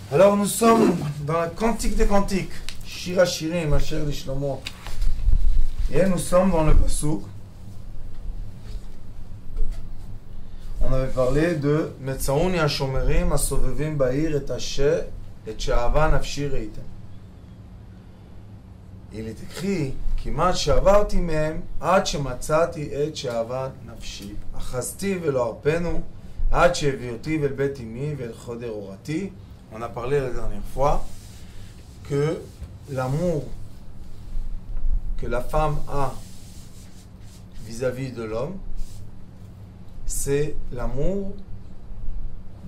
Alors nous sommes dans la Cantique des Cantiques, Shira Shirim, Asher li Shlomo. Et nous sommes dans le Pasuk. On avait parlé de Metzaouni Hashomerim Asovevim Ba'ir et Asher et She'ava Nafshi Reitem. Il est écrit כמעט שעברתי מהם עד שמצאתי את שאהבת נפשי. אחזתי ולא ארפנו עד שהביא אותי אל בית אמי ואל חדר אורתי. On a parlé la dernière fois que l'amour que la femme a vis-à-vis de l'homme, c'est l'amour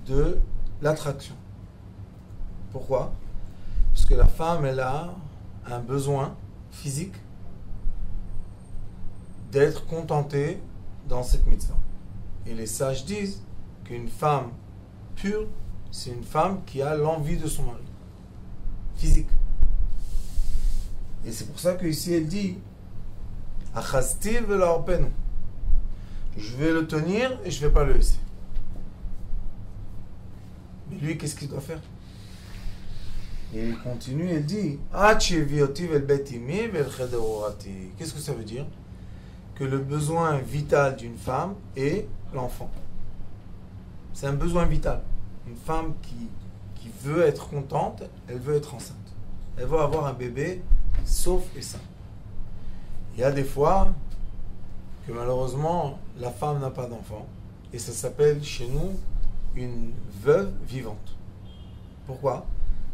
de l'attraction. Pourquoi? Parce que la femme, elle a un besoin physique d'être contentée dans cette mitzvah. Et les sages disent qu'une femme pure, c'est une femme qui a l'envie de son mari. Physique. Et c'est pour ça qu'ici elle dit Achazti velo arpenu. Je vais le tenir et je ne vais pas le laisser. Mais lui, qu'est-ce qu'il doit faire? Et il continue, il dit qu'est-ce que ça veut dire? Que le besoin vital d'une femme est l'enfant. C'est un besoin vital. Une femme qui veut être contente, elle veut être enceinte. Elle veut avoir un bébé sauf et sain. Il y a des fois que malheureusement la femme n'a pas d'enfant et ça s'appelle chez nous une veuve vivante. Pourquoi?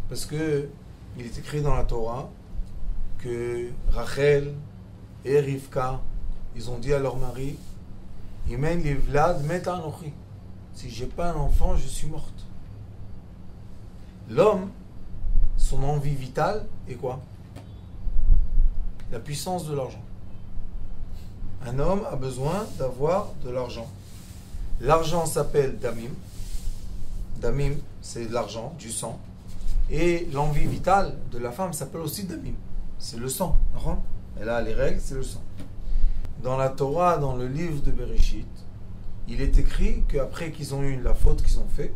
Parce que il est écrit dans la Torah que Rachel et Rivka, ils ont dit à leur mari, Imen livlad met anochi. Si j'ai pas un enfant, je suis morte. L'homme, son envie vitale est quoi? La puissance de l'argent. Un homme a besoin d'avoir de l'argent. L'argent s'appelle damim. Damim, c'est de l'argent, du sang. Et l'envie vitale de la femme s'appelle aussi damim. C'est le sang. Elle a les règles, c'est le sang. Dans la Torah, dans le livre de Bereshit, il est écrit qu'après qu'ils ont eu la faute qu'ils ont fait,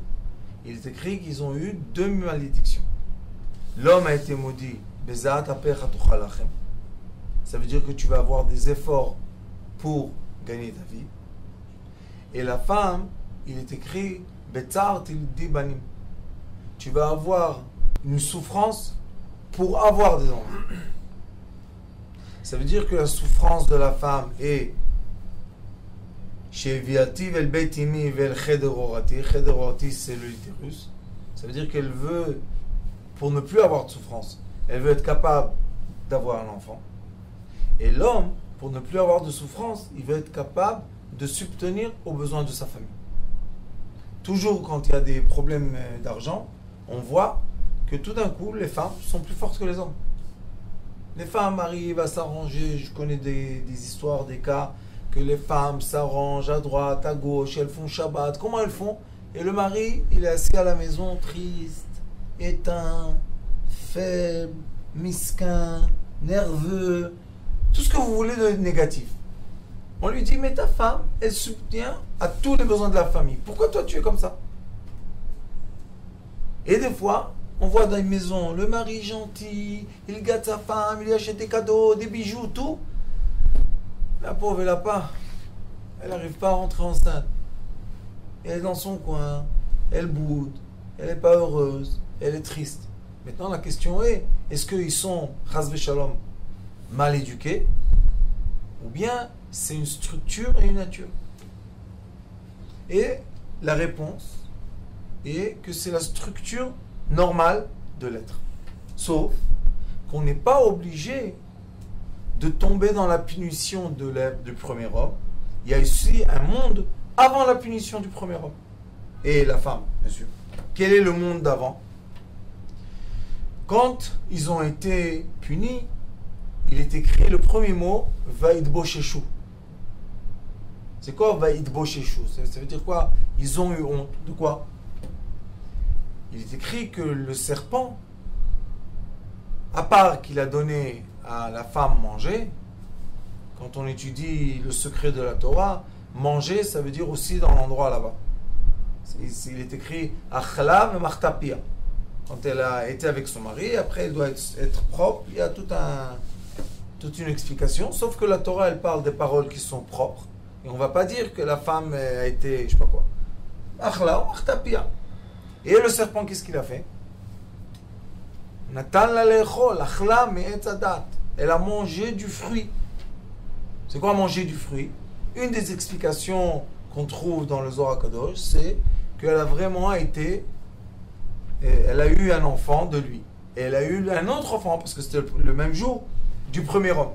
il est écrit qu'ils ont eu 2 malédictions. L'homme a été maudit, Bezat apecha tochal lachem. Ça veut dire que tu vas avoir des efforts pour gagner ta vie. Et la femme, il est écrit, Betzar tildi banim. Tu vas avoir une souffrance pour avoir des enfants. Ça veut dire que la souffrance de la femme est chez Viati vel beitimi vel chederorati. Chederorati, c'est le utérus. Ça veut dire qu'elle veut, pour ne plus avoir de souffrance, elle veut être capable d'avoir un enfant. Et l'homme, pour ne plus avoir de souffrance, il veut être capable de subvenir aux besoins de sa famille. Toujours quand il y a des problèmes d'argent, on voit que tout d'un coup, les femmes sont plus fortes que les hommes. Les femmes arrivent à s'arranger. Je connais des histoires, des cas, que les femmes s'arrangent à droite, à gauche, elles font Shabbat. Comment elles font? Et le mari, il est assis à la maison, triste, éteint, faible, misquin, nerveux, tout ce que vous voulez de négatif. On lui dit, mais ta femme, elle soutient à tous les besoins de la famille. Pourquoi toi tu es comme ça? Et des fois, on voit dans une maison, le mari gentil, il gâte sa femme, il lui achète des cadeaux, des bijoux, tout. La pauvre, elle n'a pas. Elle n'arrive pas à rentrer enceinte. Elle est dans son coin, elle boude, elle n'est pas heureuse, elle est triste. Maintenant, la question est, est-ce qu'ils sont, chas v'shalom, mal éduqués, ou bien c'est une structure et une nature? Et la réponse est que c'est la structure normale de l'être. Sauf qu'on n'est pas obligé de tomber dans la punition du premier homme. Il y a ici un monde avant la punition du premier homme. Et la femme, bien sûr. Quel est le monde d'avant? Quand ils ont été punis, il est écrit le premier mot, Vaidbosheshu. C'est quoi Vaidbosheshu? Ça veut dire quoi? Ils ont eu honte. De quoi? Il est écrit que le serpent, à part qu'il a donné à la femme manger, quand on étudie le secret de la Torah, manger, ça veut dire aussi dans l'endroit là-bas. Il est écrit Achlav et Martapia. quand elle a été avec son mari, après elle doit être propre. Il y a toute une explication, sauf que la Torah, elle parle des paroles qui sont propres. Et on ne va pas dire que la femme a été, je sais pas quoi. Achla ou achtapia. Et le serpent, qu'est-ce qu'il a fait? Natan la lechol, achla me'etz hadat. Elle a mangé du fruit. C'est quoi manger du fruit? Une des explications qu'on trouve dans le Zohar Kadosh, c'est qu'elle a vraiment été, elle a eu un enfant de lui. Et elle a eu un autre enfant, parce que c'était le même jour, du premier homme.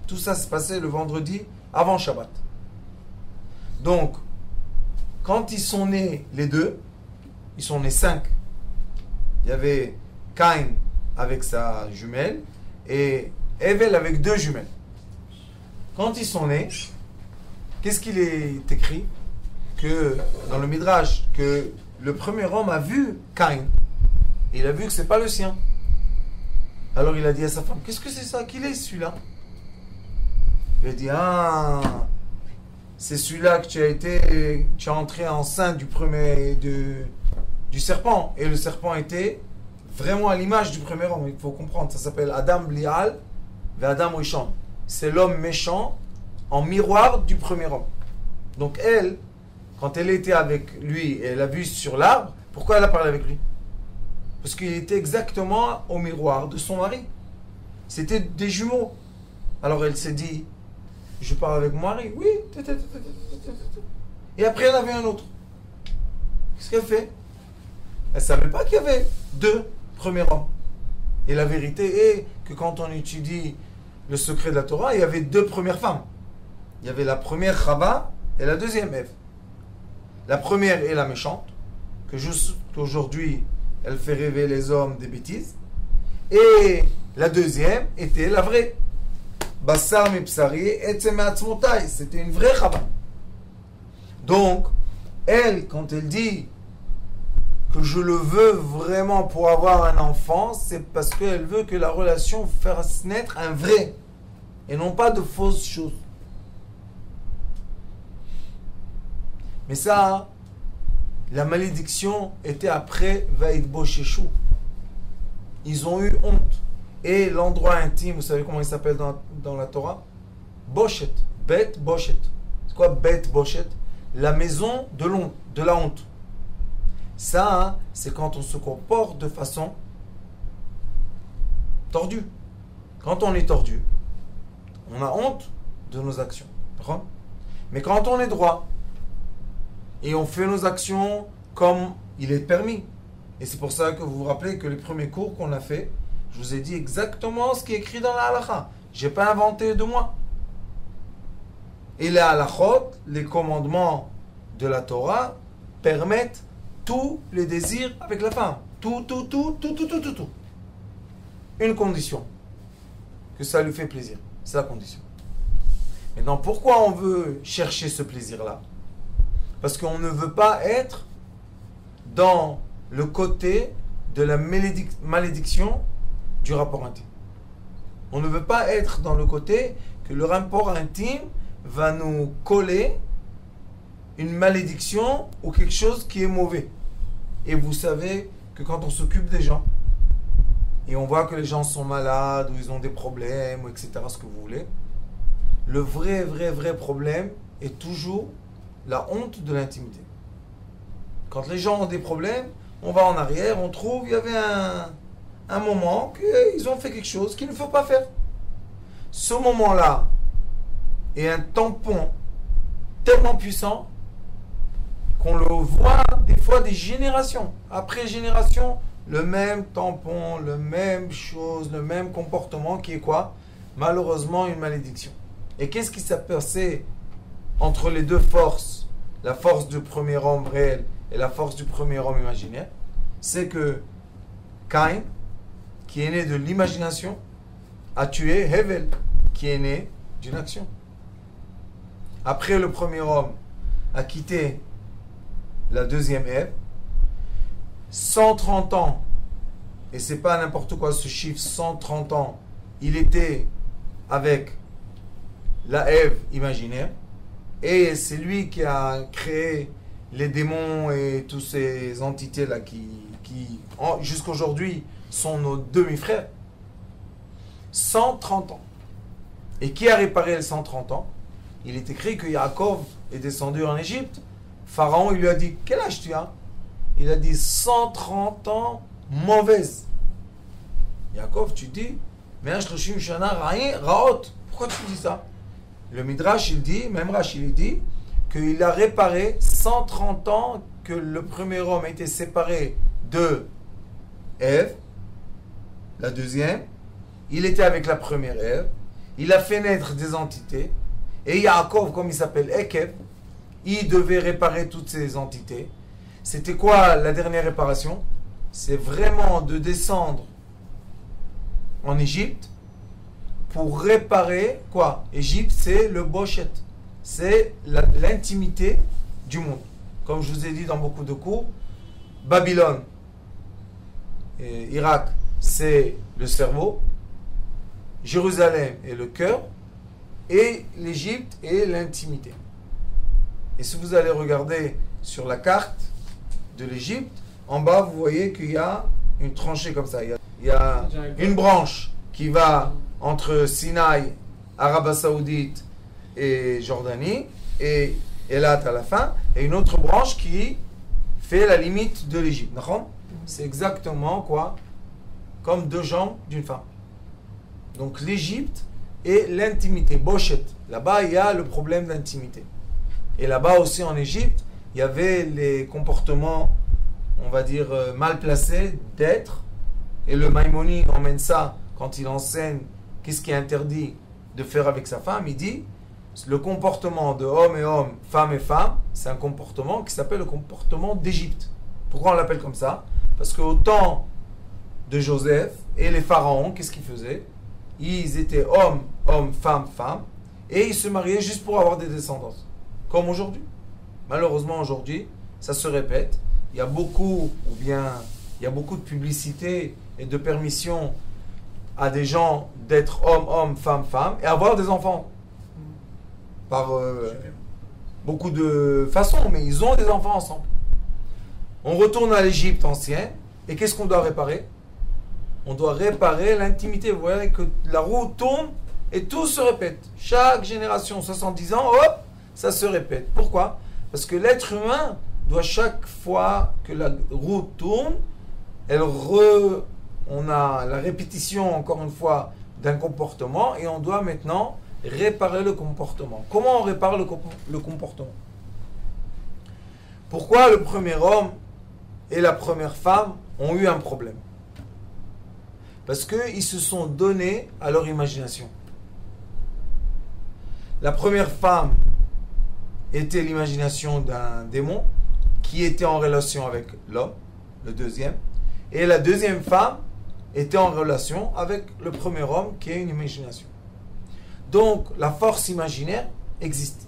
Tout ça se passait le vendredi avant Shabbat. Donc, quand ils sont nés les deux, ils sont nés 5. Il y avait Caïn avec sa jumelle et Hevel avec 2 jumelles. Quand ils sont nés, qu'est-ce qu'il est écrit? Que dans le Midrash, que le premier homme a vu Caïn. Il a vu que c'est pas le sien. Alors il a dit à sa femme, qu'est-ce que c'est ça? Qu'il est celui-là? Il a dit, c'est celui-là que tu as entré enceinte du serpent. Et le serpent était vraiment à l'image du premier homme. Il faut comprendre, ça s'appelle Adam Blial et Adam Rishon. C'est l'homme méchant en miroir du premier homme. Donc elle, quand elle était avec lui et elle a vu sur l'arbre, pourquoi elle a parlé avec lui? Parce qu'il était exactement au miroir de son mari. C'était des jumeaux. Alors elle s'est dit, je parle avec mon mari. Oui. Et après elle avait un autre. Qu'est-ce qu'elle fait? Elle ne savait pas qu'il y avait 2 premiers hommes. Et la vérité est que quand on étudie le secret de la Torah, il y avait 2 premières femmes. Il y avait la première Chava et la deuxième Ève. La première est la méchante, que jusqu'aujourd'hui elle fait rêver les hommes des bêtises. Et la deuxième était la vraie. Bassar mipsari etzem me'atzmotai. C'était une vraie Chava. Donc, elle, quand elle dit que je le veux vraiment pour avoir un enfant, c'est parce qu'elle veut que la relation fasse naître un vrai et non pas de fausses choses. Mais ça, la malédiction était après Vaïd-Bosheshu. Ils ont eu honte. Et l'endroit intime, vous savez comment il s'appelle dans la Torah? Boshet. Bet Boshet. C'est quoi Bet Boshet? La maison de la honte. Ça, c'est quand on se comporte de façon tordue. Quand on est tordu, on a honte de nos actions. D'accord? Mais quand on est droit, et on fait nos actions comme il est permis. Et c'est pour ça que vous vous rappelez que les premiers cours qu'on a fait, je vous ai dit exactement ce qui est écrit dans la halakha. Je n'ai pas inventé de moi. Et les halakhot, les commandements de la Torah, permettent tous les désirs avec la femme. Tout. Une condition. Que ça lui fait plaisir. C'est la condition. Maintenant, pourquoi on veut chercher ce plaisir-là? Parce qu'on ne veut pas être dans le côté de la malédiction du rapport intime. On ne veut pas être dans le côté que le rapport intime va nous coller une malédiction ou quelque chose qui est mauvais. Et vous savez que quand on s'occupe des gens, et on voit que les gens sont malades, ou ils ont des problèmes, ou etc., ce que vous voulez, le vrai problème est toujours la honte de l'intimité. Quand les gens ont des problèmes, on va en arrière, on trouve, il y avait un moment qu'ils ont fait quelque chose qu'il ne faut pas faire. Ce moment-là est un tampon tellement puissant qu'on le voit des fois des générations. Après génération, le même tampon, la même chose, le même comportement qui est quoi? Malheureusement, une malédiction. Et qu'est-ce qui s'est passé entre les 2 forces, la force du premier homme réel et la force du premier homme imaginaire? C'est que Caïn, qui est né de l'imagination, a tué Hevel, qui est né d'une action. Après, le premier homme a quitté la deuxième Ève. 130 ans, et c'est pas n'importe quoi ce chiffre, 130 ans, il était avec la Ève imaginaire, et c'est lui qui a créé les démons et toutes ces entités-là qui jusqu'aujourd'hui, sont nos demi-frères. 130 ans. Et qui a réparé les 130 ans? Il est écrit que Yaakov est descendu en Égypte. Pharaon, il lui a dit, quel âge tu as? Il a dit 130 ans mauvaise. Yaakov, tu dis, pourquoi tu dis ça? Le Midrash, il dit, même Rashi, il dit, qu'il a réparé 130 ans que le premier homme était séparé de Ève, la deuxième. Il était avec la première Ève. Il a fait naître des entités. Et Yaakov, comme il s'appelle Ekeb, il devait réparer toutes ces entités. C'était quoi la dernière réparation? C'est vraiment de descendre en Égypte pour réparer quoi? Égypte, c'est le Boshet. C'est l'intimité du monde. Comme je vous ai dit dans beaucoup de cours, Babylone, et Irak, c'est le cerveau, Jérusalem est le cœur, et l'Égypte est l'intimité. Et si vous allez regarder sur la carte de l'Égypte, en bas, vous voyez qu'il y a une tranchée comme ça. Il y a une branche qui va entre Sinaï, Arabie Saoudite et Jordanie, et Elat à la fin, et une autre branche qui fait la limite de l'Égypte. C'est exactement quoi? Comme deux jambes d'une femme. Donc l'Égypte et l'intimité, Boshet. Là-bas, il y a le problème d'intimité. Et là-bas aussi en Égypte, il y avait les comportements, on va dire, mal placés d'être. Et le Maïmonide emmène ça quand il enseigne qu'est-ce qui est interdit de faire avec sa femme. Il dit, le comportement de homme et homme, femme et femme, c'est un comportement qui s'appelle le comportement d'Égypte. Pourquoi on l'appelle comme ça? Parce qu'au temps de Joseph et les pharaons, qu'est-ce qu'ils faisaient? Ils étaient hommes, hommes, femmes, femmes, et ils se mariaient juste pour avoir des descendants. Comme aujourd'hui. Malheureusement, aujourd'hui, ça se répète. Il y a beaucoup de publicité et de permission à des gens d'être homme, homme, femme, femme, et avoir des enfants. Par beaucoup de façons, mais ils ont des enfants ensemble. On retourne à l'Égypte ancienne, et qu'est-ce qu'on doit réparer? On doit réparer l'intimité. Vous voyez que la roue tourne et tout se répète. Chaque génération, 70 ans, hop, ça se répète. Pourquoi? Parce que l'être humain doit, chaque fois que la roue tourne, on a la répétition, encore une fois, d'un comportement, et on doit maintenant réparer le comportement. Comment on répare le comportement? Pourquoi le premier homme et la première femme ont eu un problème? Parce qu'ils se sont donnés à leur imagination. La première femme était l'imagination d'un démon qui était en relation avec l'homme, le deuxième. Et la deuxième femme était en relation avec le premier homme qui est une imagination. Donc, la force imaginaire existe.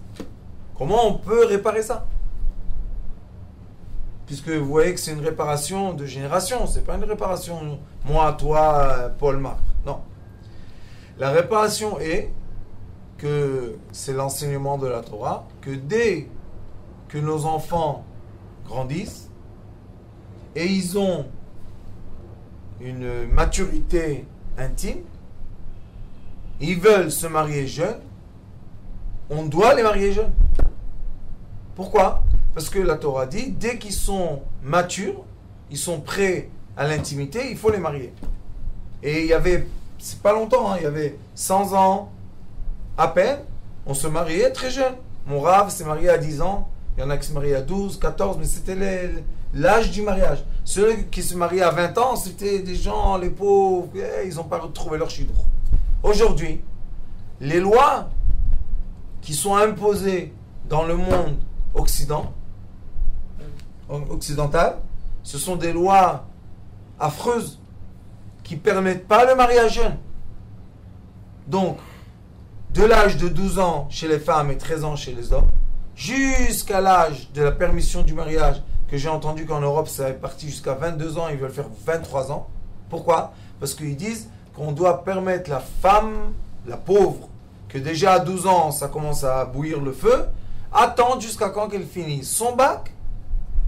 Comment on peut réparer ça? Puisque vous voyez que c'est une réparation de génération, c'est pas une réparation moi, toi, Paul, Marc. Non. La réparation est que c'est l'enseignement de la Torah, que dès que nos enfants grandissent et ils ont une maturité intime, ils veulent se marier jeunes, on doit les marier jeunes. Pourquoi? Parce que la Torah dit, dès qu'ils sont matures, ils sont prêts à l'intimité, il faut les marier. Et il y avait, c'est pas longtemps, il y avait 100 ans à peine, on se mariait très jeune. Mon Rav s'est marié à 10 ans, il y en a qui se mariaient à 12, 14, mais c'était l'âge du mariage. Ceux qui se mariaient à 20 ans, c'était des gens, les pauvres, ils n'ont pas retrouvé leur chidre. Aujourd'hui, les lois qui sont imposées dans le monde occidental, ce sont des lois affreuses qui ne permettent pas le mariage jeune. Donc, de l'âge de 12 ans chez les femmes et 13 ans chez les hommes, jusqu'à l'âge de la permission du mariage, que j'ai entendu qu'en Europe, ça est parti jusqu'à 22 ans, ils veulent faire 23 ans. Pourquoi? Parce qu'ils disent qu'on doit permettre la femme, la pauvre, que déjà à 12 ans, ça commence à bouillir le feu, attendre jusqu'à quand qu'elle finisse son bac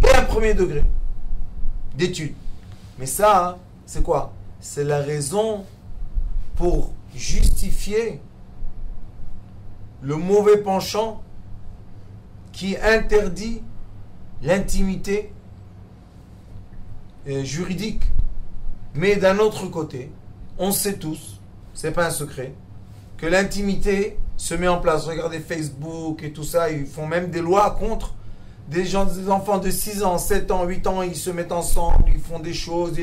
et un premier degré d'études. Mais ça, hein, c'est quoi? C'est la raison pour justifier le mauvais penchant qui interdit l'intimité juridique. Mais d'un autre côté, on sait tous, c'est pas un secret, que l'intimité se met en place. Regardez Facebook et tout ça, ils font même des lois contre des enfants de 6 ans, 7 ans, 8 ans, ils se mettent ensemble, ils font des choses.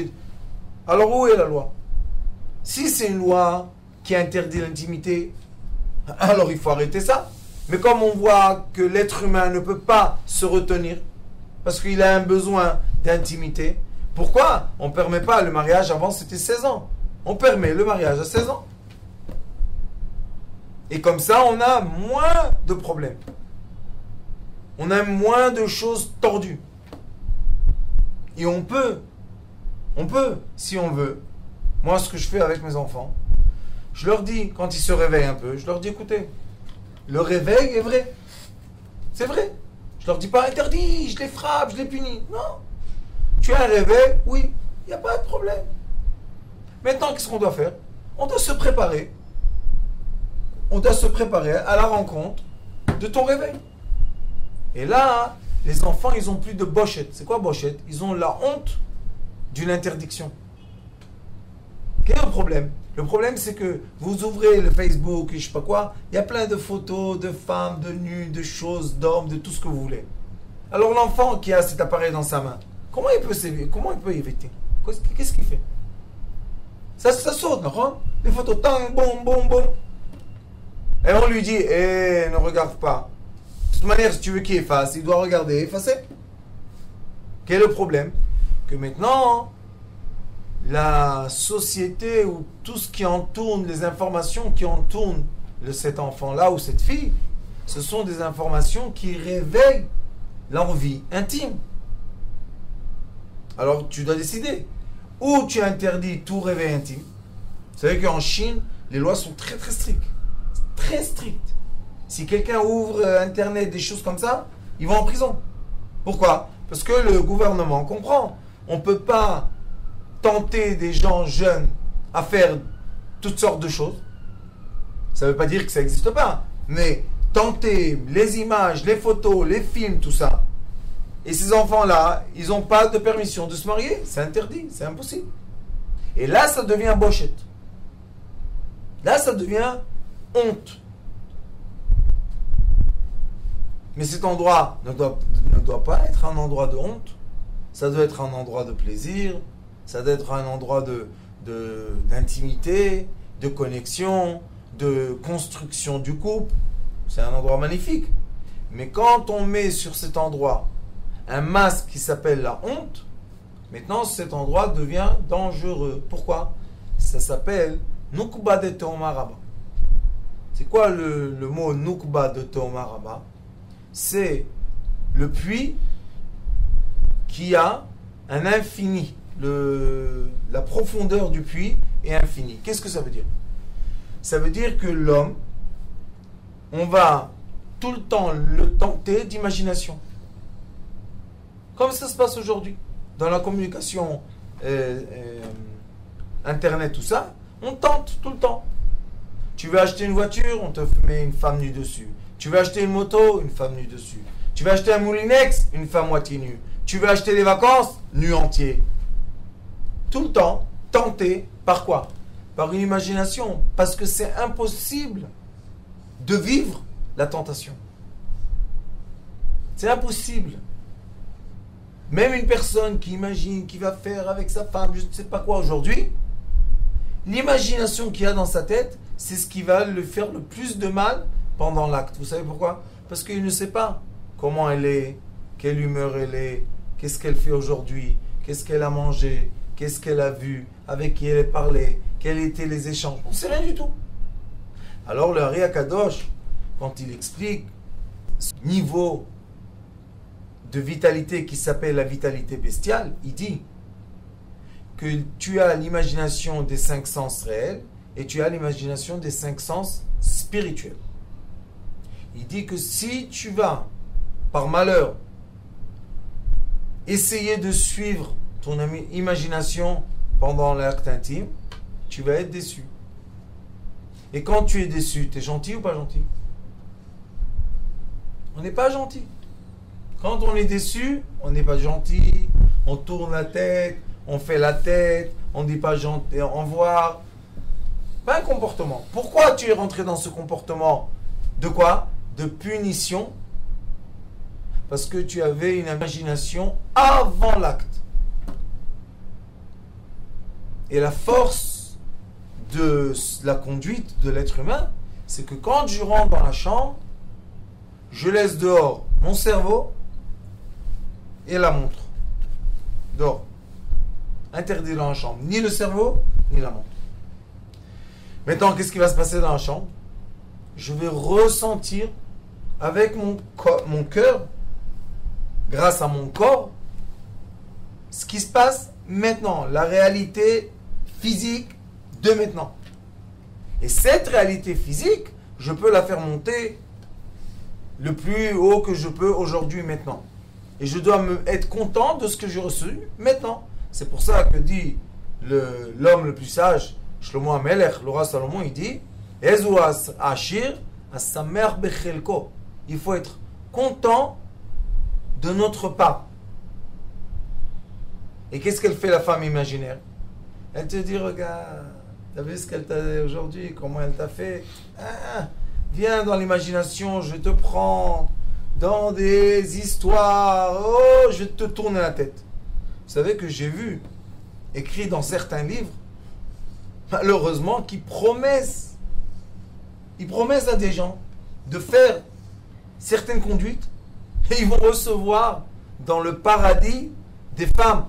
Alors où est la loi? Si c'est une loi qui interdit l'intimité, alors il faut arrêter ça. Mais comme on voit que l'être humain ne peut pas se retenir, parce qu'il a un besoin d'intimité, pourquoi on ne permet pas le mariage? Avant c'était 16 ans. On permet le mariage à 16 ans. Et comme ça, on a moins de problèmes. On a moins de choses tordues. Et on peut, si on veut. Moi, ce que je fais avec mes enfants, je leur dis, quand ils se réveillent un peu, je leur dis, écoutez, le réveil est vrai. C'est vrai. Je leur dis pas interdit, je les frappe, je les punis. Non. Tu as un réveil, oui, il n'y a pas de problème. Maintenant, qu'est-ce qu'on doit faire? On doit se préparer. On doit se préparer à la rencontre de ton réveil. Et là, les enfants, ils n'ont plus de bochette. C'est quoi bochette? Ils ont la honte d'une interdiction. Quel est le problème? Le problème, c'est que vous ouvrez le Facebook et je sais pas quoi, il y a plein de photos de femmes, de nus, de choses, d'hommes, de tout ce que vous voulez. Alors l'enfant qui a cet appareil dans sa main, comment il peut éviter? Qu'est-ce qu'il fait? Ça saute, non? Les photos, tang, bon, bon, bon. Et on lui dit, ne regarde pas. De toute manière, si tu veux qu'il efface, il doit regarder, effacer. Quel est le problème? Que maintenant, la société ou tout ce qui entoure, les informations qui entourent cet enfant-là ou cette fille, ce sont des informations qui réveillent l'envie intime. Alors tu dois décider. Ou tu interdis tout réveil intime. Vous savez qu'en Chine, les lois sont très très strictes. Très strictes. Si quelqu'un ouvre Internet, des choses comme ça, ils vont en prison. Pourquoi? Parce que le gouvernement comprend. On ne peut pas tenter des gens jeunes à faire toutes sortes de choses. Ça ne veut pas dire que ça n'existe pas. Mais tenter les images, les photos, les films, tout ça. Et ces enfants-là, ils n'ont pas de permission de se marier. C'est interdit, c'est impossible. Et là, ça devient bochette. Là, ça devient honte. Mais cet endroit ne doit pas être un endroit de honte. Ça doit être un endroit de plaisir. Ça doit être un endroit d'intimité, de connexion, de construction du couple. C'est un endroit magnifique. Mais quand on met sur cet endroit un masque qui s'appelle la honte, maintenant cet endroit devient dangereux. Pourquoi? Ça s'appelle Nukba de Teomaraba. C'est quoi le mot Nukba de Teomaraba? C'est le puits qui a un infini. La profondeur du puits est infinie. Qu'est-ce que ça veut dire? Ça veut dire que l'homme, on va tout le temps le tenter d'imagination. Comme ça se passe aujourd'hui. Dans la communication Internet, tout ça, on tente tout le temps. Tu veux acheter une voiture, on te met une femme nue dessus. Tu veux acheter une moto, une femme nue dessus. Tu veux acheter un moulinex, une femme moitié nue. Tu veux acheter des vacances, nu entier. Tout le temps, tenté par quoi? Par une imagination. Parce que c'est impossible de vivre la tentation. C'est impossible. Même une personne qui imagine qu'il va faire avec sa femme, je ne sais pas quoi aujourd'hui, l'imagination qu'il a dans sa tête, c'est ce qui va lui faire le plus de mal pendant l'acte. Vous savez pourquoi? Parce qu'il ne sait pas comment elle est, quelle humeur elle est, qu'est-ce qu'elle fait aujourd'hui, qu'est-ce qu'elle a mangé, qu'est-ce qu'elle a vu, avec qui elle a parlé, quels étaient les échanges. On ne sait rien du tout. Alors le Ari Akadosh, quand il explique ce niveau de vitalité qui s'appelle la vitalité bestiale, il dit que tu as l'imagination des 5 sens réels et tu as l'imagination des 5 sens spirituels. Il dit que si tu vas, par malheur, essayer de suivre ton imagination pendant l'acte intime, tu vas être déçu. Et quand tu es déçu, tu es gentil ou pas gentil? On n'est pas gentil. Quand on est déçu, on n'est pas gentil, on tourne la tête, on fait la tête, on ne dit pas gentil, au revoir. Pas un comportement. Pourquoi tu es rentré dans ce comportement? De quoi? De punition. Parce que tu avais une imagination avant l'acte. Et la force de la conduite de l'être humain, c'est que quand je rentre dans la chambre, je laisse dehors mon cerveau et la montre. Dehors. Interdit dans la chambre. Ni le cerveau, ni la montre. Maintenant, qu'est-ce qui va se passer dans la chambre? Je vais ressentir avec mon cœur, grâce à mon corps, ce qui se passe maintenant, la réalité physique de maintenant. Et cette réalité physique, je peux la faire monter le plus haut que je peux aujourd'hui, maintenant. Et je dois être content de ce que j'ai reçu maintenant. C'est pour ça que dit l'homme le plus sage, Shlomo HaMelech, le roi Salomon, il dit Ezu Ashir Asamer Bechelko. Il faut être content de notre part. Et qu'est-ce qu'elle fait, la femme imaginaire? Elle te dit, regarde, tu as vu ce qu'elle t'a dit aujourd'hui, comment elle t'a fait? Viens dans l'imagination, je te prends dans des histoires, oh, je vais te tourner la tête. Vous savez que j'ai vu, écrit dans certains livres, malheureusement, ils promettent à des gens de faire certaines conduites et ils vont recevoir dans le paradis des femmes.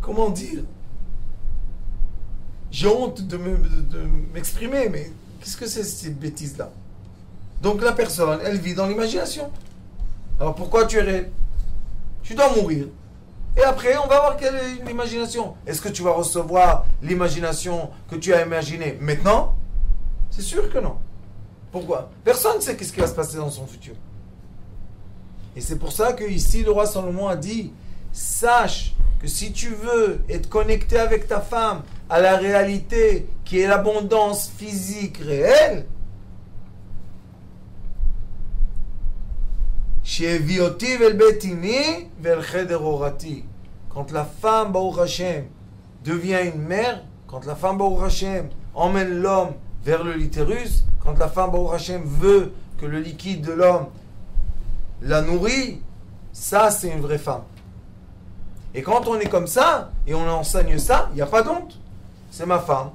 Comment dire? J'ai honte de m'exprimer, mais qu'est-ce que c'est cette bêtise-là? Donc la personne, elle vit dans l'imagination. Alors pourquoi tu es réel? Tu dois mourir. Et après, on va voir quelle est l'imagination. Est-ce que tu vas recevoir l'imagination que tu as imaginée maintenant? C'est sûr que non. Pourquoi? Personne ne sait ce qui va se passer dans son futur. Et c'est pour ça que ici, le roi Salomon a dit, sache que si tu veux être connecté avec ta femme à la réalité qui est l'abondance physique réelle, quand la femme, Baruch Hashem, devient une mère, quand la femme, Baruch Hashem, emmène l'homme vers le litérus, quand la femme, Baruch Hashem, veut que le liquide de l'homme la nourrit, ça c'est une vraie femme. Et quand on est comme ça, et on enseigne ça, il n'y a pas d'honte. C'est ma femme.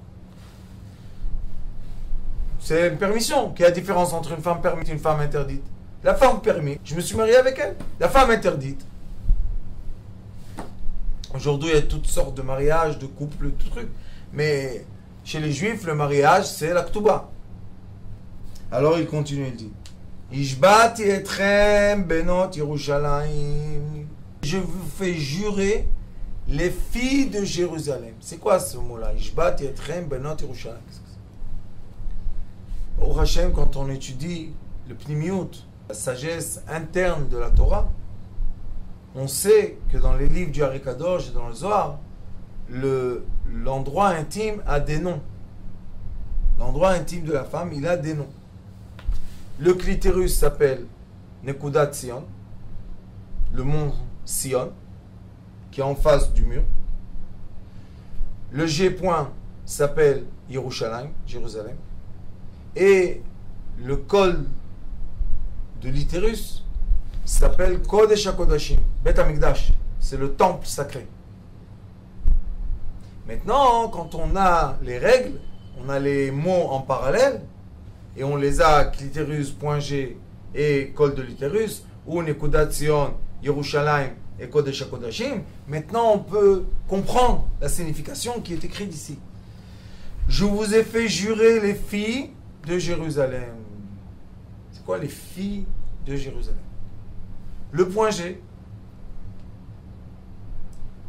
C'est une permission. Quelle est la différence entre une femme permise et une femme interdite? La femme permise, je me suis marié avec elle. La femme interdite. Aujourd'hui, il y a toutes sortes de mariages, de couples, de trucs. Mais chez les juifs, le mariage, c'est la ketouba. Alors il continue, il dit Ishbati etrem benot Yerushalayim. Je vous fais jurer les filles de Jérusalem. C'est quoi ce mot-là? Ishbati etrem benot Yerushalayim. Au Hachem, quand on étudie le pnimiut, la sagesse interne de la Torah, on sait que dans les livres du Ari Kadosh et dans le Zohar, l'endroit intime a des noms. L'endroit intime de la femme, il a des noms. Le clitérus s'appelle Nekudat Sion, le mont Sion, qui est en face du mur. Le G-point s'appelle Yerushalayim, Jérusalem. Et le col de l'utérus s'appelle Kodesh HaKodashim, Bet HaMikdash. C'est le temple sacré. Maintenant, quand on a les règles, on a les mots en parallèle, et on les a clitérus, point G et col de l'utérus, ou Nekudat Sion, Yerushalayim et Kodesh HaKodashim, maintenant on peut comprendre la signification qui est écrite ici. Je vous ai fait jurer les filles de Jérusalem. C'est quoi les filles de Jérusalem? Le point G,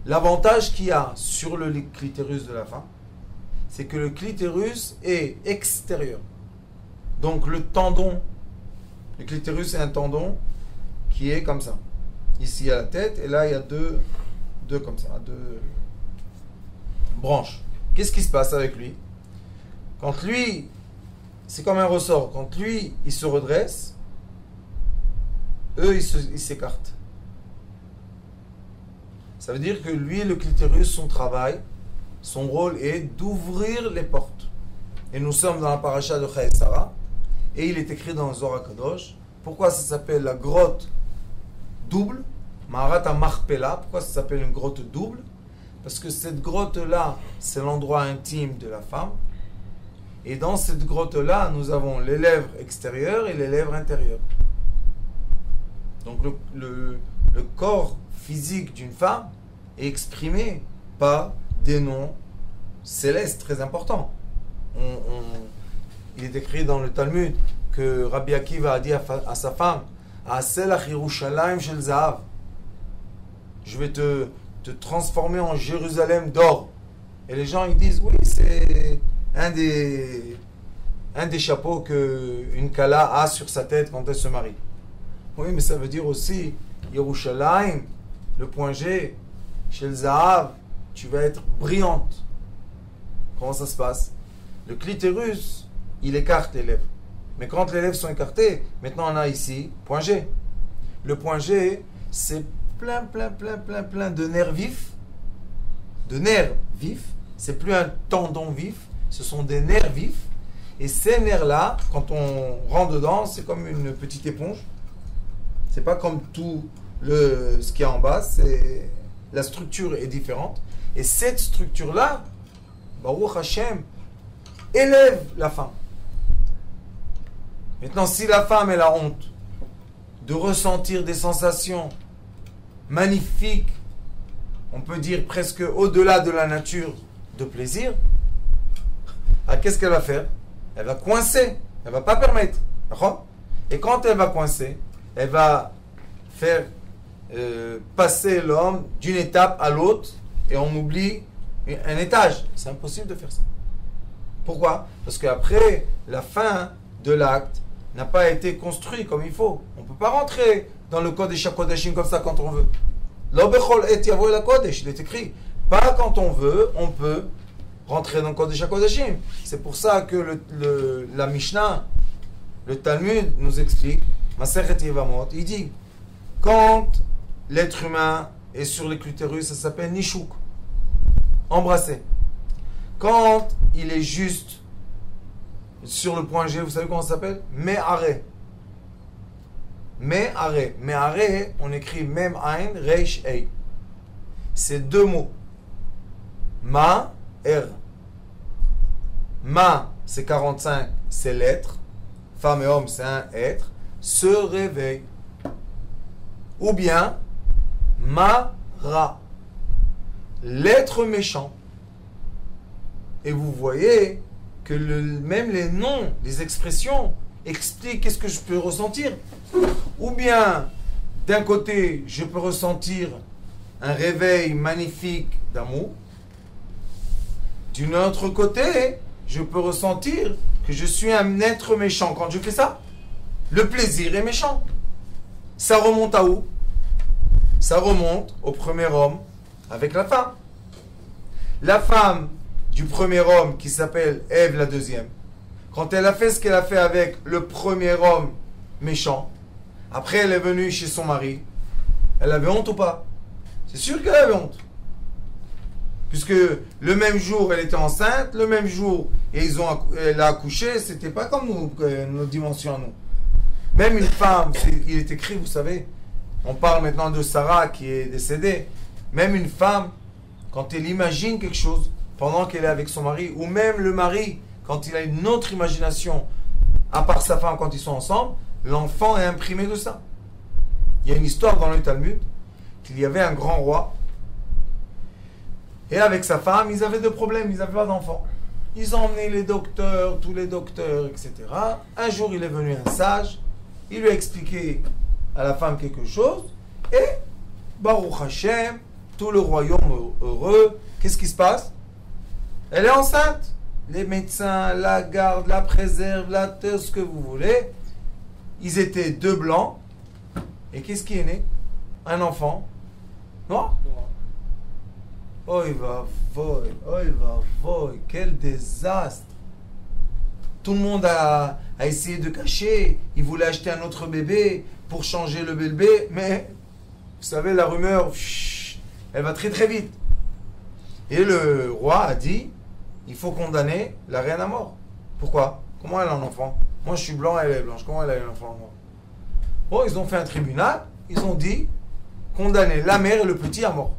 l'avantage qu'il y a sur le clitérus de la femme, c'est que le clitérus est extérieur. Donc le tendon, le clitérus est un tendon qui est comme ça. Ici, il y a la tête, et là, il y a deux comme ça, deux branches. Qu'est-ce qui se passe avec lui? Quand lui, c'est comme un ressort, quand lui, il se redresse, eux, ils s'écartent. Ça veut dire que lui, le clitoris, son travail, son rôle est d'ouvrir les portes. Et nous sommes dans la paracha de Chayei Sarah, et il est écrit dans le Zohar HaKadosh. Pourquoi ça s'appelle la grotte double? Maharat Machpelah. Pourquoi ça s'appelle une grotte double? Parce que cette grotte-là, c'est l'endroit intime de la femme. Et dans cette grotte-là, nous avons les lèvres extérieures et les lèvres intérieures. Donc le corps physique d'une femme est exprimé par des noms célestes très importants. Il est écrit dans le Talmud que Rabbi Akiva a dit à sa femme, Aselach Yerushalayim shel Zahav, je vais te transformer en Jérusalem d'or. Et les gens ils disent oui, c'est un des chapeaux qu'une Kala a sur sa tête quand elle se marie. Oui, mais ça veut dire aussi Yerushalayim, le point G, shel Zahav, tu vas être brillante. Comment ça se passe? Le clitoris, il écarte les lèvres. Mais quand les lèvres sont écartées, maintenant on a ici, point G. Le point G, c'est plein de nerfs vifs. De nerfs vifs. C'est plus un tendon vif, ce sont des nerfs vifs. Et ces nerfs-là, quand on rentre dedans, c'est comme une petite éponge. C'est pas comme tout ce qu'il y a en bas, la structure est différente. Et cette structure-là, Baruch Hashem, élève la femme. Maintenant, si la femme elle a honte de ressentir des sensations magnifiques, on peut dire presque au-delà de la nature de plaisir, qu'est-ce qu'elle va faire? Elle va coincer, elle va pas permettre. D'accord? Et quand elle va coincer, elle va faire passer l'homme d'une étape à l'autre et on oublie un étage. C'est impossible de faire ça. Pourquoi? Parce qu'après, la fin de l'acte n'a pas été construit comme il faut. On ne peut pas rentrer dans le Kodesh HaKodeshim comme ça quand on veut. Lo bechol et yavo el Kodesh, il est écrit. Pas quand on veut, on peut rentrer dans le Kodesh HaKodeshim. C'est pour ça que la Mishnah, le Talmud nous explique, Masechet Yevamot, il dit, quand l'être humain est sur les clitoris, ça s'appelle Nishuk, embrasser. Quand il est juste sur le point G, vous savez comment ça s'appelle? Me'are. Me'are. Me'are, on écrit Mem Ain Reish Ei. C'est deux mots. Ma, R. Ma, c'est 45, c'est l'être. Femme et homme, c'est un être. Se réveille. Ou bien, Ma, Ra. L'être méchant. Et vous voyez que même les noms, les expressions expliquent qu'est-ce que je peux ressentir. Ou bien, d'un côté, je peux ressentir un réveil magnifique d'amour. D'un autre côté, je peux ressentir que je suis un être méchant quand je fais ça. Le plaisir est méchant. Ça remonte à où? Ça remonte au premier homme avec la femme. La femme du premier homme qui s'appelle Ève la deuxième, quand elle a fait ce qu'elle a fait avec le premier homme méchant, après elle est venue chez son mari, elle avait honte ou pas? C'est sûr qu'elle avait honte. Puisque le même jour elle était enceinte, le même jour elle a accouché, c'était pas comme nos dimensions à nous. Même une femme, il est écrit, vous savez, on parle maintenant de Sarah qui est décédée, même une femme, quand elle imagine quelque chose, pendant qu'elle est avec son mari, ou même le mari, quand il a une autre imagination, à part sa femme quand ils sont ensemble, l'enfant est imprimé de ça. Il y a une histoire dans le Talmud, qu'il y avait un grand roi, et avec sa femme, ils avaient des problèmes, ils n'avaient pas d'enfant. Ils ont emmené les docteurs, tous les docteurs, etc. Un jour, il est venu un sage, il lui a expliqué à la femme quelque chose, et Baruch Hashem, tout le royaume heureux, qu'est-ce qui se passe? Elle est enceinte. Les médecins la gardent, la préservent, ce que vous voulez. Ils étaient deux blancs. Et qu'est-ce qui est né? Un enfant noir. Oh, il va voir, quel désastre. Tout le monde a essayé de cacher. Il voulait acheter un autre bébé pour changer le bébé, mais vous savez, la rumeur, elle va très très vite. Et le roi a dit, il faut condamner la reine à mort. Pourquoi? Comment elle a un enfant? Moi je suis blanc, elle est blanche. Comment elle a un enfant? Bon, ils ont fait un tribunal, ils ont dit, condamner la mère et le petit à mort.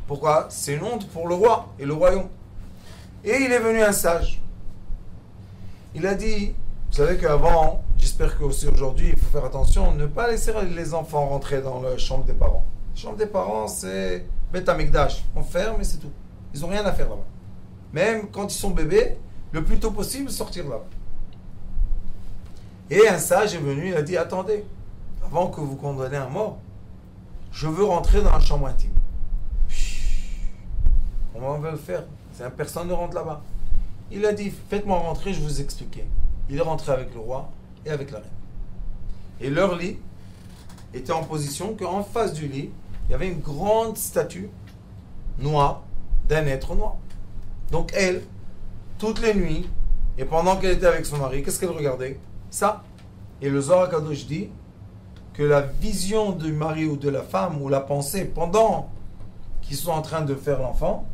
Pourquoi? C'est une honte pour le roi et le royaume. Et il est venu un sage. Il a dit, vous savez qu'avant, j'espère qu'aussi aujourd'hui, il faut faire attention, ne pas laisser les enfants rentrer dans la chambre des parents. La chambre des parents, c'est Beth Amikdash. On ferme et c'est tout. Ils n'ont rien à faire là-bas. Même quand ils sont bébés, le plus tôt possible, sortir là-bas. Et un sage est venu, il a dit, attendez, avant que vous condamnez un mort, je veux rentrer dans la chambre intime. Comment on va le faire? Personne ne rentre là-bas. Il a dit, faites-moi rentrer, je vous expliquer. Il est rentré avec le roi et avec la reine. Et leur lit était en position qu'en face du lit, il y avait une grande statue noire d'un être noir. Donc elle, toutes les nuits, et pendant qu'elle était avec son mari, qu'est-ce qu'elle regardait? Ça. Et le Zohar HaKadosh dit que la vision du mari ou de la femme, ou la pensée, pendant qu'ils sont en train de faire l'enfant,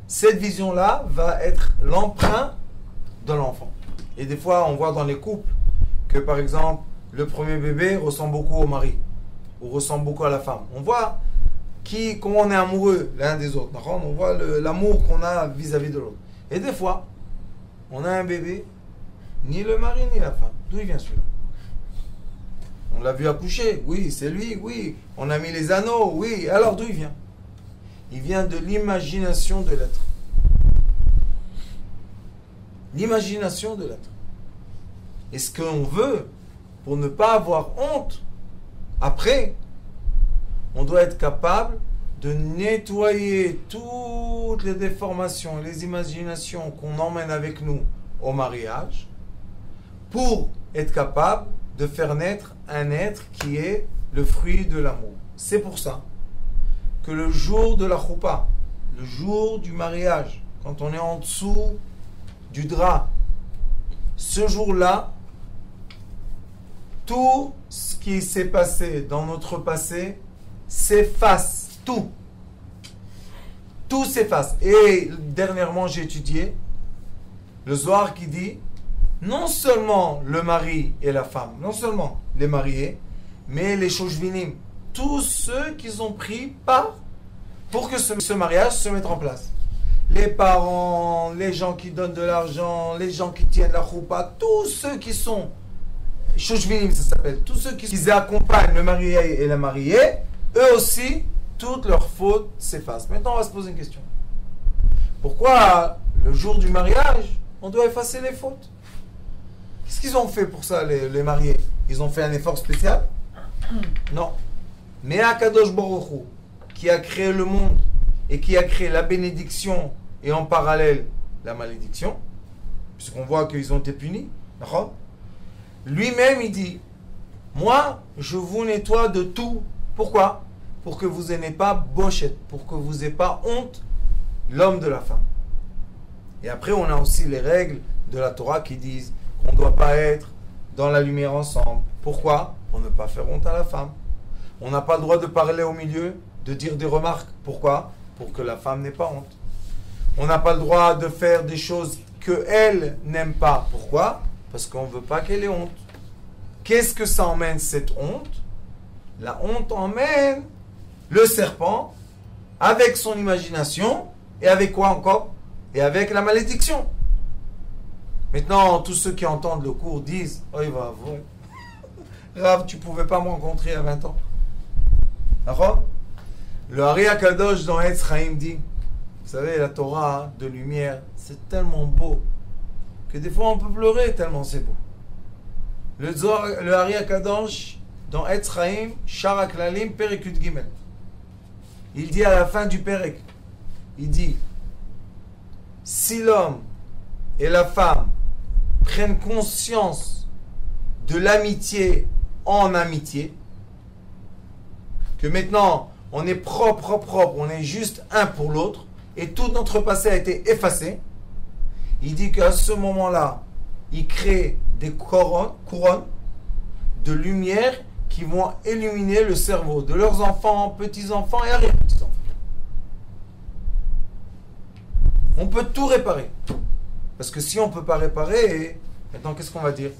cette vision-là va être l'emprunt de l'enfant. Et des fois, on voit dans les couples que, par exemple, le premier bébé ressemble beaucoup au mari ou ressemble beaucoup à la femme. On voit comment on est amoureux l'un des autres. On voit l'amour qu'on a vis-à-vis de l'autre. Et des fois, on a un bébé, ni le mari ni la femme. D'où il vient celui-là? On l'a vu accoucher, oui, c'est lui, oui. On a mis les anneaux, oui. Alors d'où il vient? Il vient de l'imagination de l'être. L'imagination de l'être. Et ce qu'on veut, pour ne pas avoir honte, après, on doit être capable de nettoyer toutes les déformations et les imaginations qu'on emmène avec nous au mariage, pour être capable de faire naître un être qui est le fruit de l'amour. C'est pour ça que le jour de la choupa, le jour du mariage, quand on est en dessous du drap, ce jour-là, tout ce qui s'est passé dans notre passé s'efface, tout. Tout s'efface. Et dernièrement, j'ai étudié le Zohar qui dit, non seulement le mari et la femme, non seulement les mariés, mais les shoshvinim, tous ceux qui ont pris part pour que ce mariage se mette en place. Les parents, les gens qui donnent de l'argent, les gens qui tiennent la choupa, tous ceux qui sont shoshvinim, ça s'appelle, tous ceux qui accompagnent le marié et la mariée, eux aussi, toutes leurs fautes s'effacent. Maintenant, on va se poser une question. Pourquoi, le jour du mariage, on doit effacer les fautes? Qu'est-ce qu'ils ont fait pour ça, les mariés? Ils ont fait un effort spécial? Non. Mais Akadosh Baruch Hu, qui a créé le monde et qui a créé la bénédiction et en parallèle la malédiction, puisqu'on voit qu'ils ont été punis, d'accord? Lui-même, il dit, moi, je vous nettoie de tout. Pourquoi? Pour que vous n'ayez pas bochette, pour que vous n'ayez pas honte, l'homme de la femme. Et après, on a aussi les règles de la Torah qui disent qu'on ne doit pas être dans la lumière ensemble. Pourquoi? Pour ne pas faire honte à la femme. On n'a pas le droit de parler au milieu, de dire des remarques. Pourquoi? Pour que la femme n'ait pas honte. On n'a pas le droit de faire des choses qu'elle n'aime pas. Pourquoi? Parce qu'on ne veut pas qu'elle ait honte. Qu'est-ce que ça emmène, cette honte? La honte emmène le serpent avec son imagination et avec quoi encore? Et avec la malédiction. Maintenant, tous ceux qui entendent le cours disent, oh, il va avouer. Rav, tu ne pouvais pas me rencontrer à 20 ans. D'accord? Le Ari HaKadosh dans Etz Chaim dit, vous savez, la Torah de lumière, c'est tellement beau que des fois on peut pleurer tellement c'est beau. Le Ari HaKadosh dans Etz Chaim, Shar HaKlalim, Perek Yud Gimel. Il dit à la fin du Perek, il dit, si l'homme et la femme prennent conscience de l'amitié en amitié, que maintenant on est propre, on est juste un pour l'autre, et tout notre passé a été effacé, il dit qu'à ce moment-là, il crée des couronnes de lumière qui vont illuminer le cerveau de leurs enfants, petits-enfants et arrière-petits-enfants. On peut tout réparer. Parce que si on ne peut pas réparer, maintenant qu'est-ce qu'on va dire?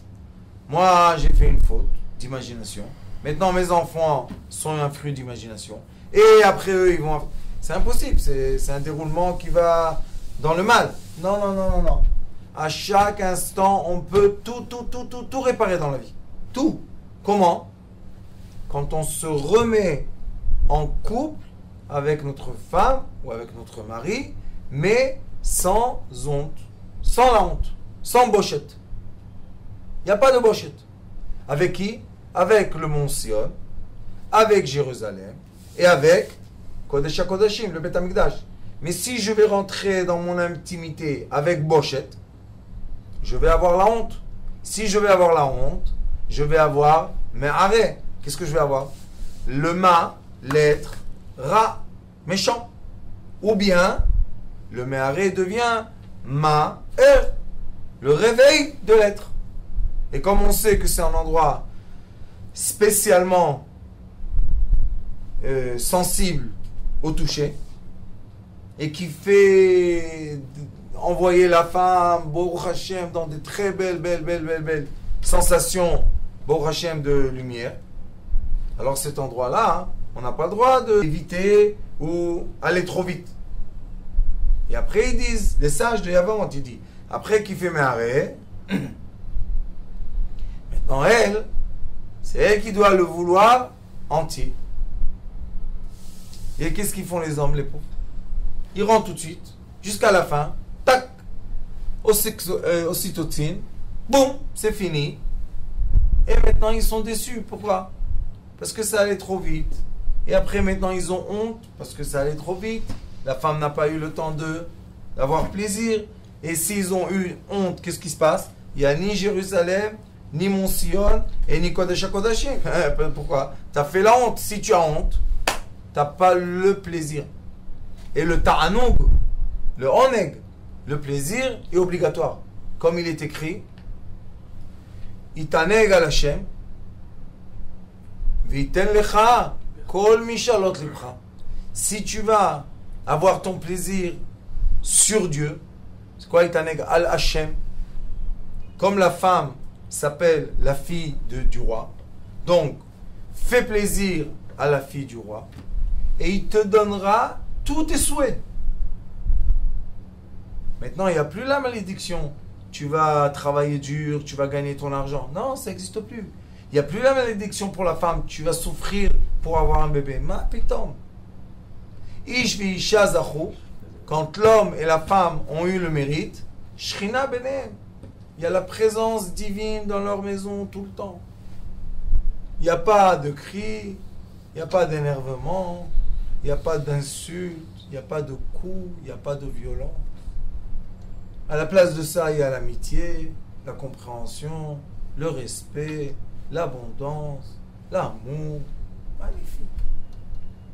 Moi, j'ai fait une faute d'imagination. Maintenant, mes enfants sont un fruit d'imagination. Et après eux, ils vont... C'est impossible. C'est un déroulement qui va dans le mal. Non. À chaque instant, on peut tout réparer dans la vie. Tout. Comment? Quand on se remet en couple avec notre femme ou avec notre mari, mais sans honte, sans la honte, sans bochette. Il n'y a pas de bochette. Avec qui? Avec le Mont Sion, avec Jérusalem et avec Kodesh HaKodashim, le Beth Amikdash. Mais si je vais rentrer dans mon intimité avec bochette, je vais avoir la honte. Si je vais avoir la honte, je vais avoir me'areh. Qu'est-ce que je vais avoir? Le ma, l'être, ra, méchant. Ou bien, le me'areh devient ma, le réveil de l'être. Et comme on sait que c'est un endroit spécialement sensible au toucher, et qui fait envoyer la femme, Baruch Hashem, dans de très belles sensations, Baruch Hashem, de lumière. Alors cet endroit-là, on n'a pas le droit d'éviter ou aller trop vite. Et après ils disent, les sages de Yavon, ils disent, après qu'il fait Mehareh, maintenant elle, c'est elle qui doit le vouloir entier. Et qu'est-ce qu'ils font les hommes, les pauvres? Ils rentrent tout de suite, jusqu'à la fin, tac, ocytocine, boum, c'est fini. Et maintenant ils sont déçus. Pourquoi? Parce que ça allait trop vite. Et après maintenant ils ont honte, parce que ça allait trop vite. La femme n'a pas eu le temps d'avoir plaisir. Et s'ils ont eu honte, qu'est-ce qui se passe? Il n'y a ni Jérusalem, ni Mont Sion, et ni Kodesh HaKodashim. Pourquoi? Tu as fait la honte. Si tu as honte, tu n'as pas le plaisir. Et le ta'anoug, le oneg, le plaisir est obligatoire. Comme il est écrit, Itaneg al Hashem, Viten lecha, kol mishalot libcha. Si tu vas avoir ton plaisir sur Dieu, c'est quoi Itaneg al Hashem? Comme la femme s'appelle la fille du roi, donc fais plaisir à la fille du roi, et il te donnera tous tes souhaits. Maintenant, il n'y a plus la malédiction. Tu vas travailler dur, tu vas gagner ton argent. Non, ça n'existe plus. Il n'y a plus la malédiction pour la femme. Tu vas souffrir pour avoir un bébé. Ma pitom. Ish vi isha zachu. Quand l'homme et la femme ont eu le mérite, Shrina benem. Il y a la présence divine dans leur maison tout le temps. Il n'y a pas de cris, il n'y a pas d'énervement, il n'y a pas d'insultes, il n'y a pas de coups, il n'y a pas de violence. À la place de ça, il y a l'amitié, la compréhension, le respect, l'abondance, l'amour. Magnifique.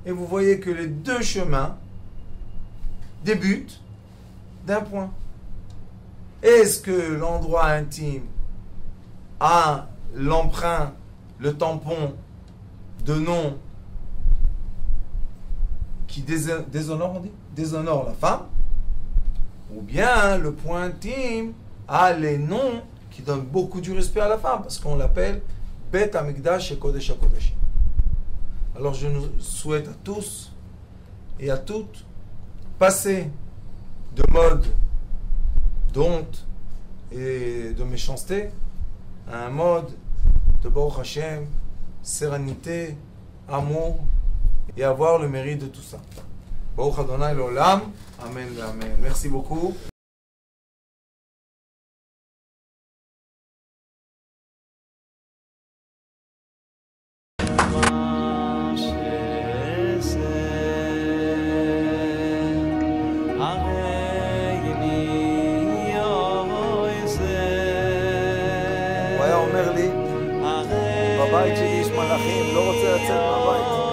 Et vous voyez que les deux chemins débutent d'un point. Est-ce que l'endroit intime a l'emprunt, le tampon de nom qui déshonore, on dit, déshonore la femme, ou bien le point intime a les noms qui donnent beaucoup du respect à la femme, parce qu'on l'appelle Beth Amikdash et Kodesh HaKodashim. Alors je nous souhaite à tous et à toutes passer de mode d'honte et de méchanceté à un mode de Baruch Hashem, sérénité, amour, et avoir le mérite de tout ça. Baruch Adonai l'Olam, Amen, Amen. Merci beaucoup. הוא היה אומר לי, בבית שלי יש מלאכים, לא רוצה לצאת מהבית.